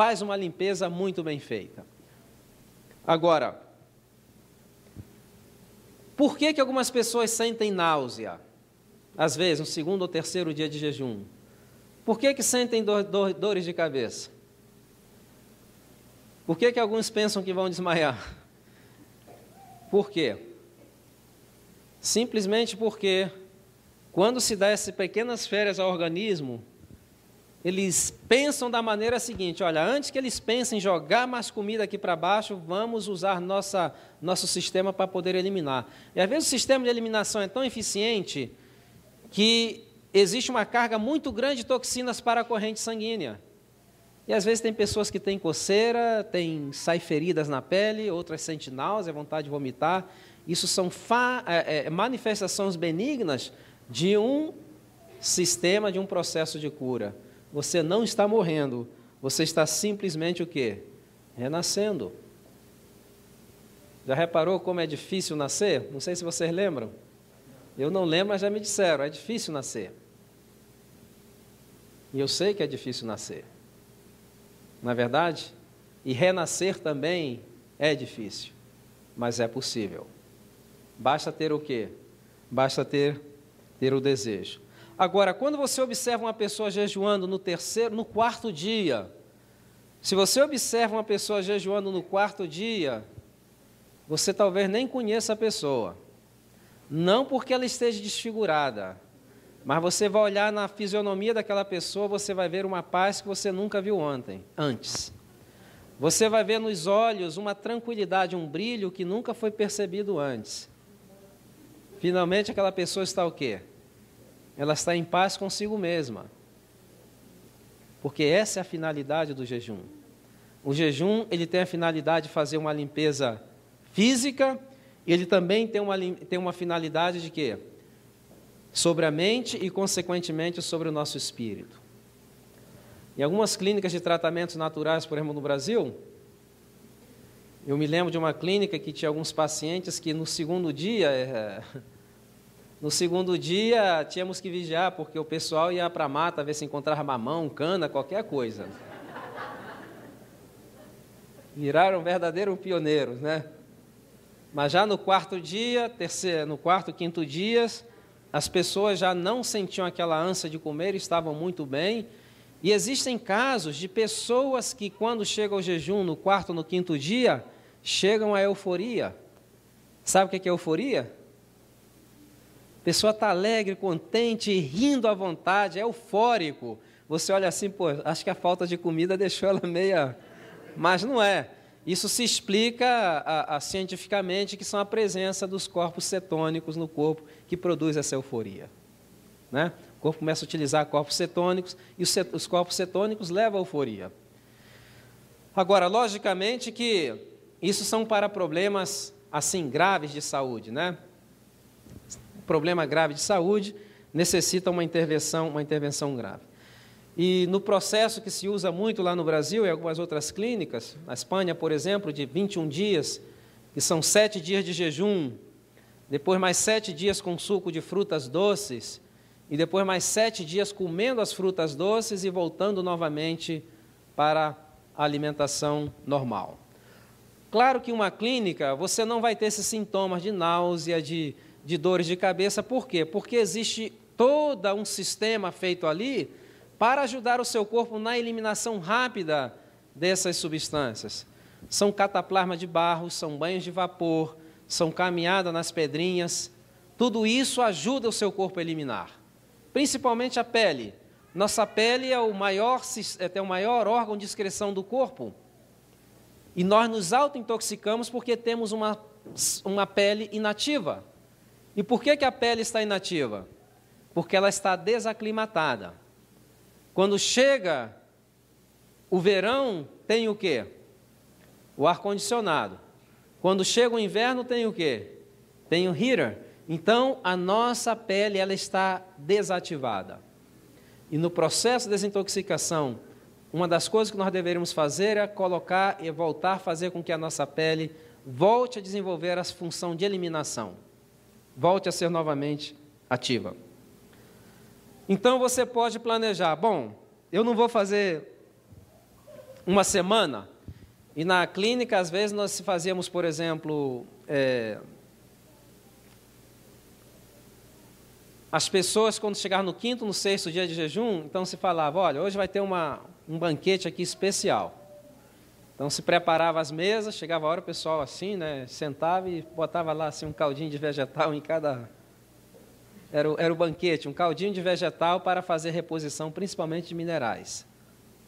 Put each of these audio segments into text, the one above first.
faz uma limpeza muito bem feita. Agora, por que algumas pessoas sentem náusea? Às vezes, no segundo ou terceiro dia de jejum. Por que sentem dores de cabeça? Por que alguns pensam que vão desmaiar? Por quê? Simplesmente porque, quando se dá essas pequenas férias ao organismo, eles pensam da maneira seguinte: olha, antes que eles pensem em jogar mais comida aqui para baixo, vamos usar nosso sistema para poder eliminar. E às vezes o sistema de eliminação é tão eficiente que existe uma carga muito grande de toxinas para a corrente sanguínea. E às vezes tem pessoas que têm coceira, sai feridas na pele, outras sentem náusea, vontade de vomitar. Isso são manifestações benignas de um sistema, de um processo de cura. Você não está morrendo, você está simplesmente o quê? Renascendo. Já reparou como é difícil nascer? Não sei se vocês lembram. Eu não lembro, mas já me disseram, é difícil nascer. E eu sei que é difícil nascer. Não é verdade? E renascer também é difícil, mas é possível. Basta ter o quê? Basta ter o desejo. Agora, quando você observa uma pessoa jejuando no quarto dia, se você observa uma pessoa jejuando no quarto dia, você talvez nem conheça a pessoa. Não porque ela esteja desfigurada, mas você vai olhar na fisionomia daquela pessoa, você vai ver uma paz que você nunca viu antes. Você vai ver nos olhos uma tranquilidade, um brilho que nunca foi percebido antes. Finalmente aquela pessoa está o quê? Ela está em paz consigo mesma. Porque essa é a finalidade do jejum. O jejum, ele tem a finalidade de fazer uma limpeza física, e ele também tem uma finalidade de quê? Sobre a mente e, consequentemente, sobre o nosso espírito. Em algumas clínicas de tratamentos naturais, por exemplo, no Brasil, eu me lembro de uma clínica que tinha alguns pacientes que no segundo dia tínhamos que vigiar, porque o pessoal ia para a mata ver se encontrava mamão, cana, qualquer coisa. Viraram verdadeiros pioneiros, né? Mas já no quarto dia, quinto dias, as pessoas já não sentiam aquela ânsia de comer, estavam muito bem. E existem casos de pessoas que, quando chegam ao jejum no quarto, no quinto dia, chegam à euforia. Sabe o que é euforia? A pessoa está alegre, contente, rindo à vontade, é eufórico. Você olha assim, pô, acho que a falta de comida deixou ela meia... Mas não é. Isso se explica cientificamente, que são a presença dos corpos cetônicos no corpo que produz essa euforia. Né? O corpo começa a utilizar corpos cetônicos e os corpos cetônicos levam à euforia. Agora, logicamente que isso são para problemas assim graves de saúde, né? Problema grave de saúde necessita uma intervenção grave. E no processo que se usa muito lá no Brasil e algumas outras clínicas, na Espanha, por exemplo, de 21 dias, que são 7 dias de jejum, depois mais 7 dias com suco de frutas doces, e depois mais 7 dias comendo as frutas doces e voltando novamente para a alimentação normal. Claro que em uma clínica você não vai ter esses sintomas de náusea, de dores de cabeça. Por quê? Porque existe todo um sistema feito ali para ajudar o seu corpo na eliminação rápida dessas substâncias. São cataplasma de barro, são banhos de vapor, são caminhada nas pedrinhas. Tudo isso ajuda o seu corpo a eliminar. Principalmente a pele. Nossa pele é o maior órgão de excreção do corpo. E nós nos auto-intoxicamos porque temos uma pele inativa. E por que a pele está inativa? Porque ela está desaclimatada. Quando chega o verão, tem o quê? O ar-condicionado. Quando chega o inverno, tem o quê? Tem o heater. Então, a nossa pele ela está desativada. E no processo de desintoxicação, uma das coisas que nós deveríamos fazer é colocar e voltar a fazer com que a nossa pele volte a desenvolver a função de eliminação. Volte a ser novamente ativa. Então, você pode planejar, bom, eu não vou fazer uma semana. E na clínica, às vezes, nós fazíamos, por exemplo, as pessoas, quando chegavam no 5º, no 6º dia de jejum, então se falava, olha, hoje vai ter um banquete aqui especial. Então se preparava as mesas, chegava a hora o pessoal assim, né, sentava e botava lá assim, um caldinho de vegetal em cada... Era o banquete, um caldinho de vegetal para fazer reposição, principalmente de minerais,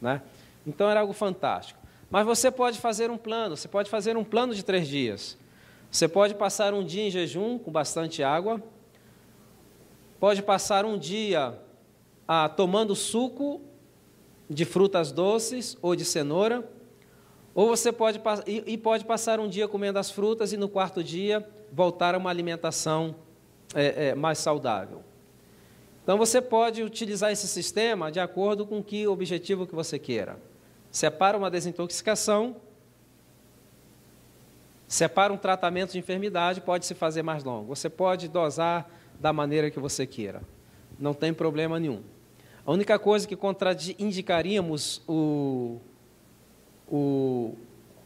né? Então era algo fantástico. Mas você pode fazer um plano, você pode fazer um plano de 3 dias. Você pode passar um dia em jejum com bastante água, pode passar um dia tomando suco de frutas doces ou de cenoura, ou você pode passar um dia comendo as frutas e no 4º dia voltar a uma alimentação mais saudável. Então você pode utilizar esse sistema de acordo com o objetivo que você queira. Separa uma desintoxicação, separa um tratamento de enfermidade, pode se fazer mais longo. Você pode dosar da maneira que você queira. Não tem problema nenhum. A única coisa que contraindicaríamos o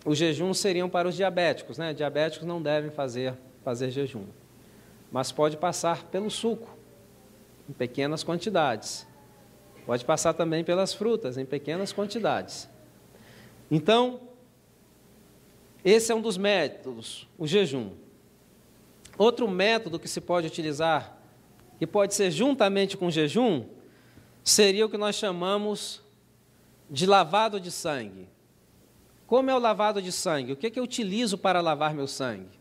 jejum seriam para os diabéticos, né? Diabéticos não devem fazer jejum. Mas pode passar pelo suco, em pequenas quantidades. Pode passar também pelas frutas, em pequenas quantidades. Então, esse é um dos métodos, o jejum. Outro método que se pode utilizar, que pode ser juntamente com o jejum, seria o que nós chamamos de lavado de sangue. Como é o lavado de sangue? O que eu utilizo para lavar meu sangue?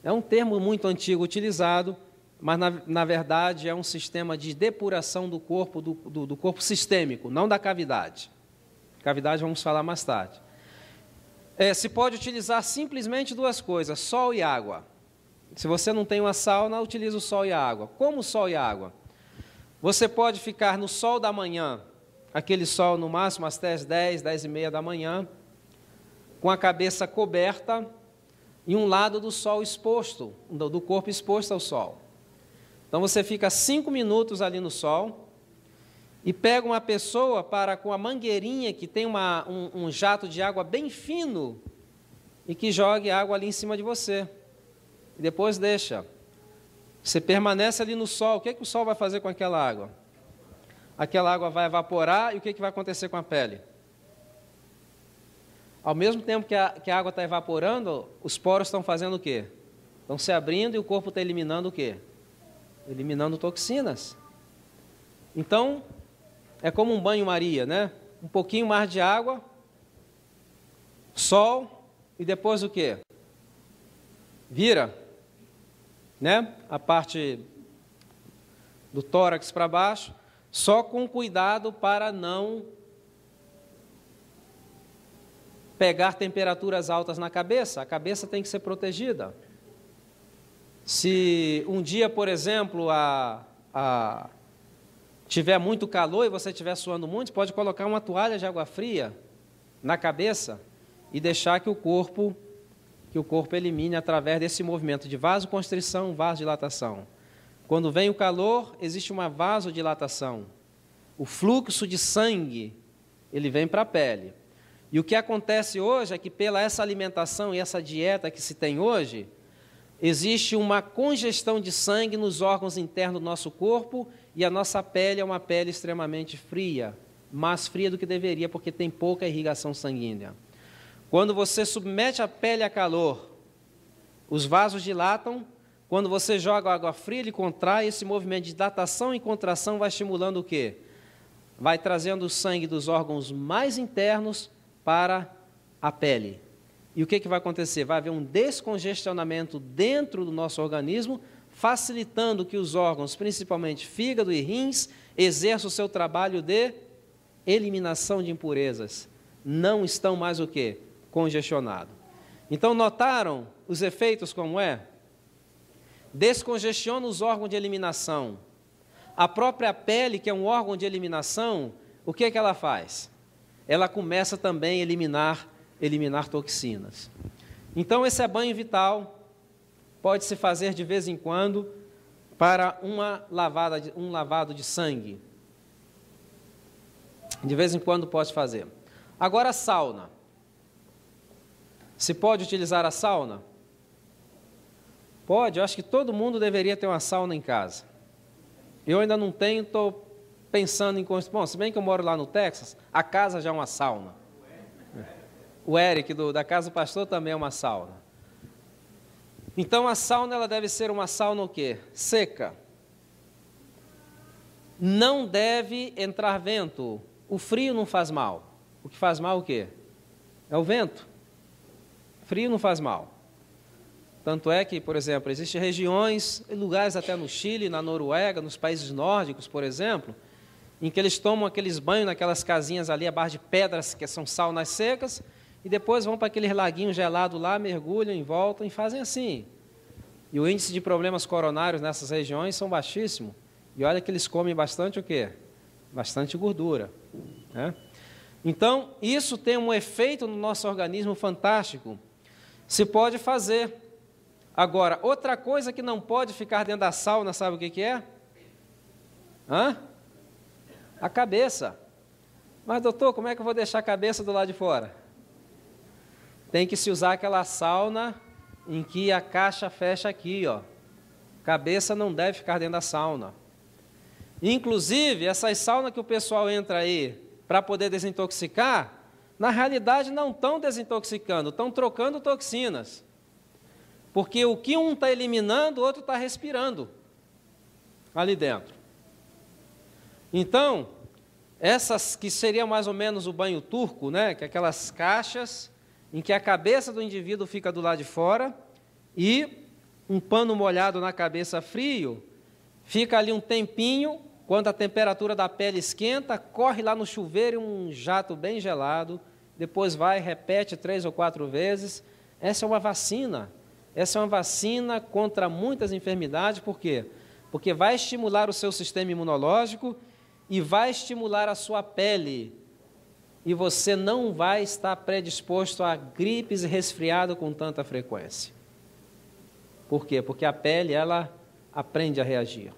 É um termo muito antigo utilizado, mas na verdade é um sistema de depuração do corpo, do corpo sistêmico, não da cavidade. Cavidade vamos falar mais tarde. Se pode utilizar simplesmente 2 coisas, sol e água. Se você não tem uma sauna, utilize o sol e a água. Como o sol e a água? Você pode ficar no sol da manhã, aquele sol no máximo às 10, 10h30 da manhã, com a cabeça coberta e um lado do sol exposto, do corpo exposto ao sol. Então você fica 5 minutos ali no sol e pega uma pessoa com a mangueirinha que tem um jato de água bem fino e que jogue água ali em cima de você. E depois deixa. Você permanece ali no sol. O que o sol vai fazer com aquela água? Aquela água vai evaporar e o que vai acontecer com a pele? Ao mesmo tempo que a água está evaporando, os poros estão fazendo o quê? Estão se abrindo e o corpo está eliminando o quê? Eliminando toxinas. Então, é como um banho-maria, né? Um pouquinho mais de água, sol e depois o quê? Vira, né? A parte do tórax para baixo, só com cuidado para não pegar temperaturas altas na cabeça. A cabeça tem que ser protegida. Se um dia, por exemplo, tiver muito calor e você estiver suando muito, pode colocar uma toalha de água fria na cabeça e deixar que o corpo elimine através desse movimento de vasoconstrição, vasodilatação. Quando vem o calor, existe uma vasodilatação. O fluxo de sangue, ele vem para a pele. E o que acontece hoje é que pela essa alimentação e essa dieta que se tem hoje, existe uma congestão de sangue nos órgãos internos do nosso corpo e a nossa pele é uma pele extremamente fria, mais fria do que deveria, porque tem pouca irrigação sanguínea. Quando você submete a pele a calor, os vasos dilatam. Quando você joga água fria, ele contrai. Esse movimento de dilatação e contração vai estimulando o quê? Vai trazendo o sangue dos órgãos mais internos para a pele. E o que vai acontecer? Vai haver um descongestionamento dentro do nosso organismo, facilitando que os órgãos, principalmente fígado e rins, exerçam o seu trabalho de eliminação de impurezas. Não estão mais o quê? Congestionados. Então, notaram os efeitos como é? Descongestiona os órgãos de eliminação. A própria pele, que é um órgão de eliminação, o que ela faz? Ela começa também a eliminar toxinas. Então, esse é banho vital, pode se fazer de vez em quando para um lavado de sangue. De vez em quando pode fazer. Agora, a sauna. Se pode utilizar a sauna? Pode, eu acho que todo mundo deveria ter uma sauna em casa. Eu ainda não tenho, estou pensando em... Bom, se bem que eu moro lá no Texas, a casa já é uma sauna. O Eric, da casa do pastor, também é uma sauna. Então, a sauna ela deve ser uma sauna o quê? Seca. Não deve entrar vento. O frio não faz mal. O que faz mal é o quê? É o vento. Frio não faz mal. Tanto é que, por exemplo, existem regiões, lugares até no Chile, na Noruega, nos países nórdicos, por exemplo, em que eles tomam aqueles banhos naquelas casinhas ali, abaixo de pedras, que são saunas secas, e depois vão para aqueles laguinhos gelados lá, mergulham e voltam e fazem assim. E o índice de problemas coronários nessas regiões são baixíssimos. E olha que eles comem bastante o quê? Bastante gordura, né? Então, isso tem um efeito no nosso organismo fantástico. Se pode fazer. Agora, outra coisa que não pode ficar dentro da sauna, sabe o que é? A cabeça. Mas, doutor, como é que eu vou deixar a cabeça do lado de fora? Tem que se usar aquela sauna em que a caixa fecha aqui, ó. Cabeça não deve ficar dentro da sauna. Inclusive, essas saunas que o pessoal entra aí para poder desintoxicar, na realidade não estão desintoxicando, estão trocando toxinas. Porque o que um está eliminando, o outro está respirando ali dentro. Então, essas que seria mais ou menos o banho turco, né? Que é aquelas caixas em que a cabeça do indivíduo fica do lado de fora e um pano molhado na cabeça frio, fica ali um tempinho, quando a temperatura da pele esquenta, corre lá no chuveiro um jato bem gelado, depois vai, repete 3 ou 4 vezes. Essa é uma vacina. Essa é uma vacina contra muitas enfermidades, por quê? Porque vai estimular o seu sistema imunológico e vai estimular a sua pele. E você não vai estar predisposto a gripes e resfriado com tanta frequência. Por quê? Porque a pele, ela aprende a reagir.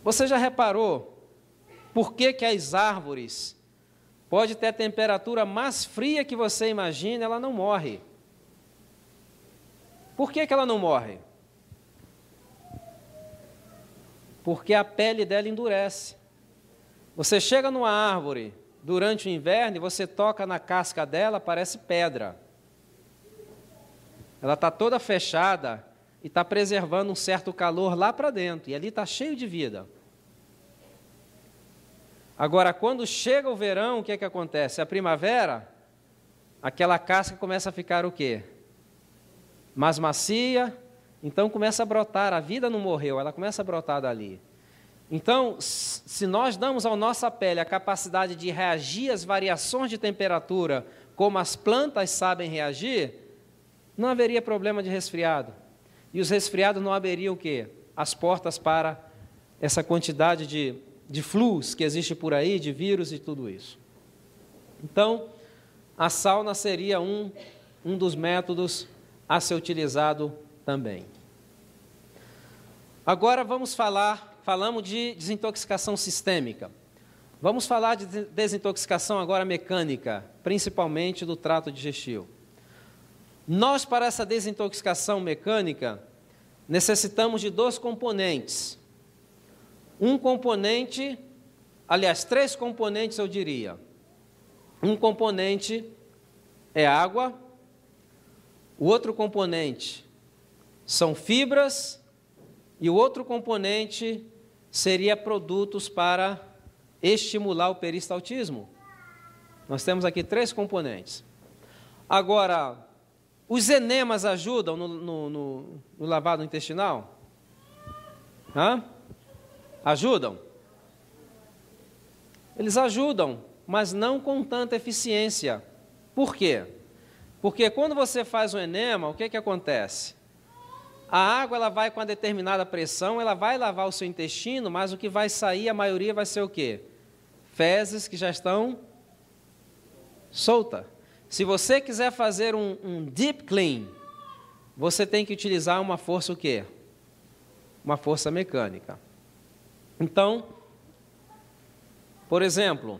Você já reparou por que as árvores pode ter a temperatura mais fria que você imagina, ela não morre? Por que ela não morre? Porque a pele dela endurece. Você chega numa árvore durante o inverno e você toca na casca dela, parece pedra. Ela está toda fechada e está preservando um certo calor lá para dentro, e ali está cheio de vida. Agora, quando chega o verão, o que é que acontece? A primavera, aquela casca começa a ficar o quê? Mais macia, então começa a brotar, a vida não morreu, ela começa a brotar dali. Então, se nós damos à nossa pele a capacidade de reagir às variações de temperatura, como as plantas sabem reagir, não haveria problema de resfriado. E os resfriados não abririam o quê? As portas para essa quantidade de flus que existe por aí, de vírus e tudo isso. Então, a sauna seria um dos métodos a ser utilizado também. Agora falamos de desintoxicação sistêmica. Vamos falar de desintoxicação agora mecânica, principalmente do trato digestivo. Nós, para essa desintoxicação mecânica, necessitamos de 2 componentes. Um componente, aliás, 3 componentes eu diria. Um componente é água, o outro componente são fibras e o outro componente seria produtos para estimular o peristaltismo. Nós temos aqui 3 componentes. Agora, os enemas ajudam no lavado intestinal? Ajudam? Eles ajudam, mas não com tanta eficiência. Por quê? Porque quando você faz um enema, o que acontece? A água ela vai com uma determinada pressão, ela vai lavar o seu intestino, mas o que vai sair, a maioria vai ser o quê? Fezes que já estão soltas. Se você quiser fazer um deep clean, você tem que utilizar uma força o quê? Uma força mecânica. Então, por exemplo,